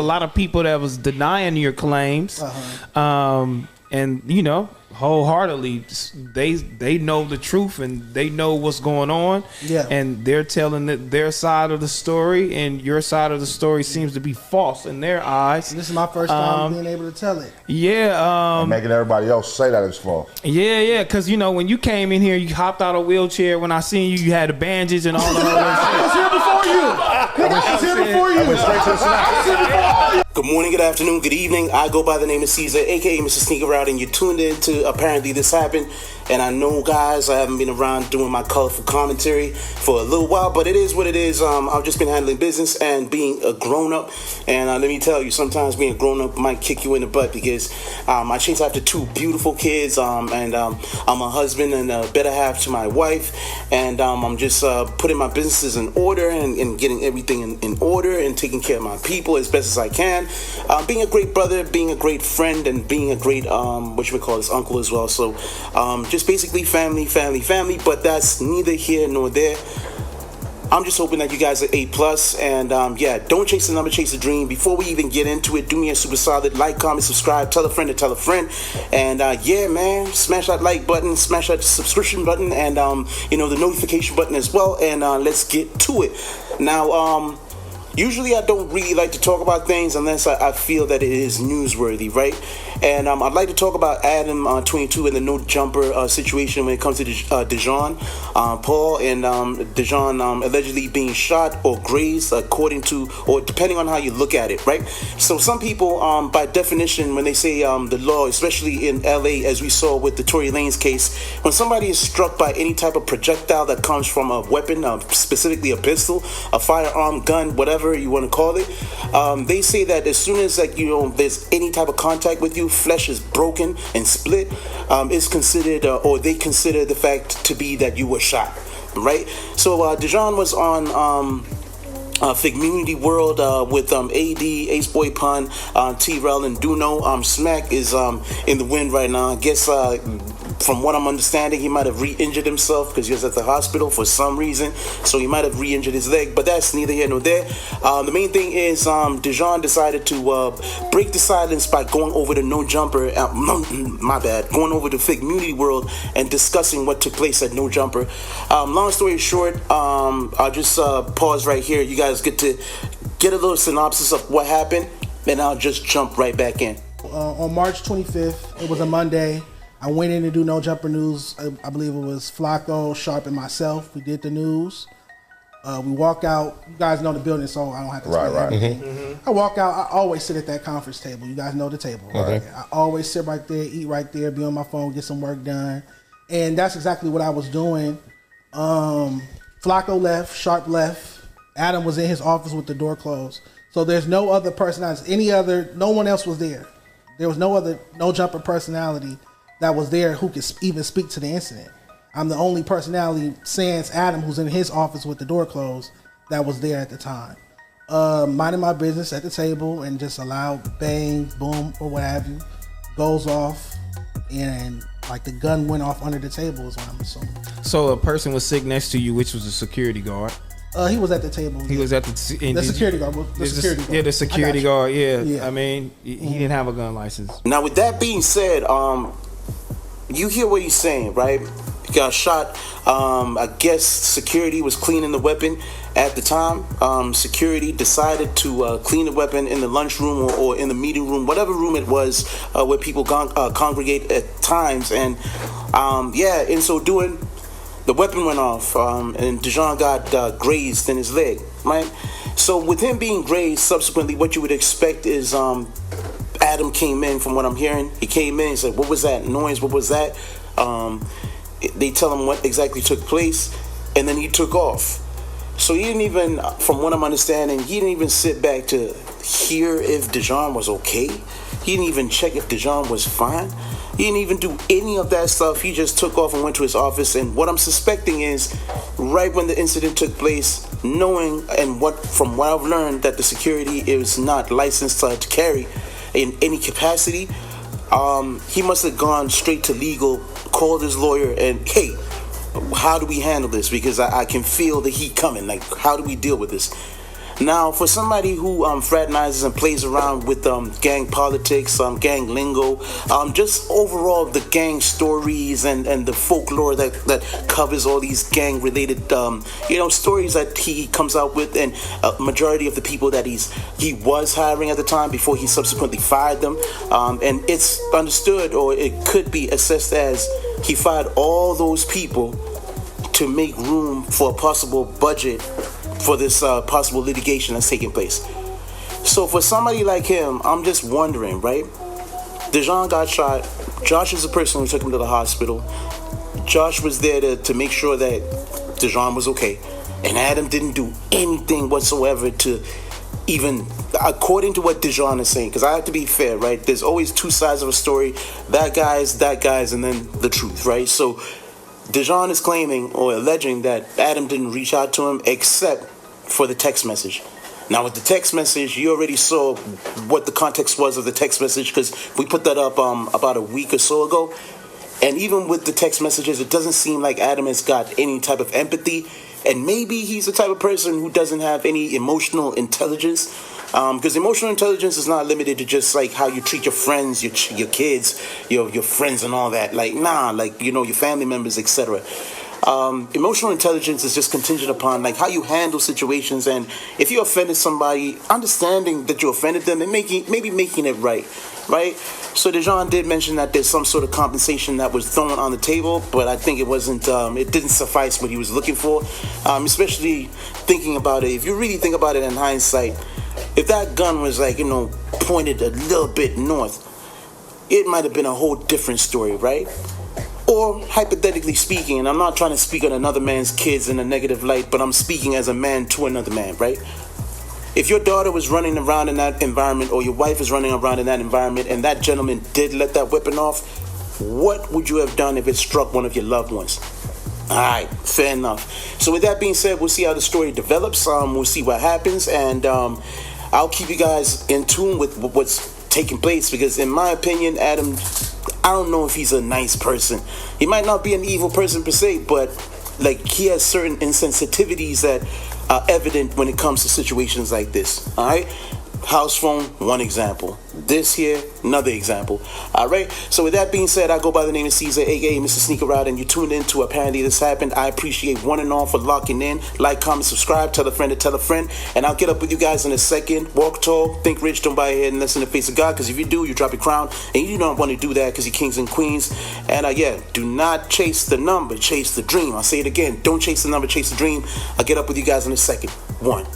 a lot of people that was denying your claims, and wholeheartedly they know the truth and they know what's going on, and they're telling their side of the story, and your side of the story seems to be false in their eyes. This is my first time being able to tell it. And making everybody else say that it's false. Because when you came in here, you hopped out of a wheelchair. When I seen you had the bandages and all the other I was here before you. I was here before you. I went straight to the snap. Good morning, good afternoon, good evening. I go by the name of Caesar, aka Mr. Sneaker Out, and you're tuned in to Apparently This Happened. And I know, guys, I haven't been around doing my colorful commentary for a little while, but it is what it is. I've just been handling business and being a grown-up. And let me tell you, sometimes being a grown-up might kick you in the butt because I chase after two beautiful kids, and I'm a husband and a better half to my wife. And I'm just putting my businesses in order and getting everything in order and taking care of my people as best as I can. Being a great brother, being a great friend, and being a great, uncle as well. So just basically family, but that's neither here nor there. I'm just hoping that you guys are A+, and don't chase the number, chase the dream. Before we even get into it, do me a super solid like, comment, subscribe, tell a friend to tell a friend, and smash that like button, smash that subscription button, and the notification button as well, and let's get to it. Now, usually I don't really like to talk about things unless I feel that it is newsworthy, right? And I'd like to talk about Adam 22 and the no jumper situation when it comes to Dejon Paul and Dejon allegedly being shot or grazed according to, or depending on how you look at it, right? So some people, by definition, when they say the law, especially in LA, as we saw with the Tory Lanez case, when somebody is struck by any type of projectile that comes from a weapon, specifically a pistol, a firearm, gun, whatever you want to call it, they say that as soon as there's any type of contact with you, flesh is broken and split, is considered, or they consider the fact to be that you were shot, right? So Dejon was on Figmunity World with AD, Ace Boy Pun, T-Rel, and Duno. Smack is in the wind right now. I guess from what I'm understanding, he might have re-injured himself because he was at the hospital for some reason. So he might have re-injured his leg, but that's neither here nor there. The main thing is Dejon decided to break the silence by going over to No Jumper, going over to Figmunity World and discussing what took place at No Jumper. Long story short, I'll just pause right here. You guys get to get a little synopsis of what happened, and I'll just jump right back in. On March 25th, it was a Monday. I went in to do No Jumper News. I believe it was Flacco, Sharp, and myself. We did the news. We walk out. You guys know the building, so I don't have to explain everything. Mm-hmm. I walk out. I always sit at that conference table. You guys know the table. Right? I always sit right there, eat right there, be on my phone, get some work done. And that's exactly what I was doing. Flacco left. Sharp left. Adam was in his office with the door closed. So there's no other personality. No one else was there. There was no other No Jumper personality that was there who could even speak to the incident. I'm the only personality, sans Adam, who's in his office with the door closed, that was there at the time. Minding my business at the table and just allowed bang, boom, or what have you, goes off, and like the gun went off under the table is what I'm assuming. So a person was sitting next to you, which was a security guard. He was at the table. He was at the security guard. Yeah, the security guard. Yeah. I mean, he didn't have a gun license. Now, with that being said, you hear what he's saying, right? He got shot. I guess security was cleaning the weapon at the time. Security decided to clean the weapon in the lunchroom or in the meeting room, whatever room it was where people congregate at times. And in so doing, the weapon went off, and Dejon got grazed in his leg, right? So with him being grazed, subsequently, what you would expect is Adam came in, from what I'm hearing. He came in and said, what was that noise? What was that? They tell him what exactly took place, and then he took off. So he didn't even, from what I'm understanding, he didn't even sit back to hear if Dejon was okay. He didn't even check if Dejon was fine. He didn't even do any of that stuff. He just took off and went to his office. And what I'm suspecting is, right when the incident took place, knowing and from what I've learned, that the security is not licensed to carry in any capacity, he must have gone straight to legal, called his lawyer, and hey, how do we handle this? Because I can feel the heat coming. Like, how do we deal with this? Now, for somebody who fraternizes and plays around with gang politics, gang lingo, just overall the gang stories and the folklore that covers all these gang-related, stories that he comes out with, and a majority of the people that he was hiring at the time before he subsequently fired them, and it's understood, or it could be assessed as he fired all those people to make room for a possible budget for this possible litigation that's taking place. So for somebody like him, I'm just wondering, right? Dejon got shot. Josh is the person who took him to the hospital. Josh was there to make sure that Dejon was okay. And Adam didn't do anything whatsoever to even, according to what Dejon is saying, because I have to be fair, right? There's always two sides of a story. That guy's, and then the truth, right? So Dejon is claiming or alleging that Adam didn't reach out to him except for the text message. Now, with the text message, you already saw what the context was of the text message, because we put that up about a week or so ago. And even with the text messages, it doesn't seem like Adam has got any type of empathy. And maybe he's the type of person who doesn't have any emotional intelligence. Because emotional intelligence is not limited to just like how you treat your friends, your kids, your friends and all that. Your family members, etc. Emotional intelligence is just contingent upon like how you handle situations, and if you offended somebody, understanding that you offended them and maybe making it right. So Dejon did mention that there's some sort of compensation that was thrown on the table, but I think it wasn't. It didn't suffice what he was looking for, especially thinking about it. If you really think about it in hindsight, if that gun was pointed a little bit north, it might have been a whole different story, right? Or hypothetically speaking, and I'm not trying to speak on another man's kids in a negative light, but I'm speaking as a man to another man, right? If your daughter was running around in that environment, or your wife is running around in that environment, and that gentleman did let that weapon off, what would you have done if it struck one of your loved ones? All right, fair enough. So with that being said, we'll see how the story develops. We'll see what happens, and I'll keep you guys in tune with what's taking place, because in my opinion, Adam, I don't know if he's a nice person. He might not be an evil person per se, but he has certain insensitivities that are evident when it comes to situations like this. All right, house phone, one example. This here, another example. All right, so with that being said, I go by the name of Caesar, aka Mr. Sneaker Out, and you tuned in to Apparently This Happened. I appreciate one and all for locking in. Like, comment, subscribe, tell a friend to tell a friend, and I'll get up with you guys in a second. Walk tall, think rich, don't buy a head, and listen to the face of God, because if you do, you drop your crown, and you don't want to do that because you're kings and queens. And do not chase the number, chase the dream. I'll say it again, don't chase the number, chase the dream. I'll get up with you guys in a second. 1.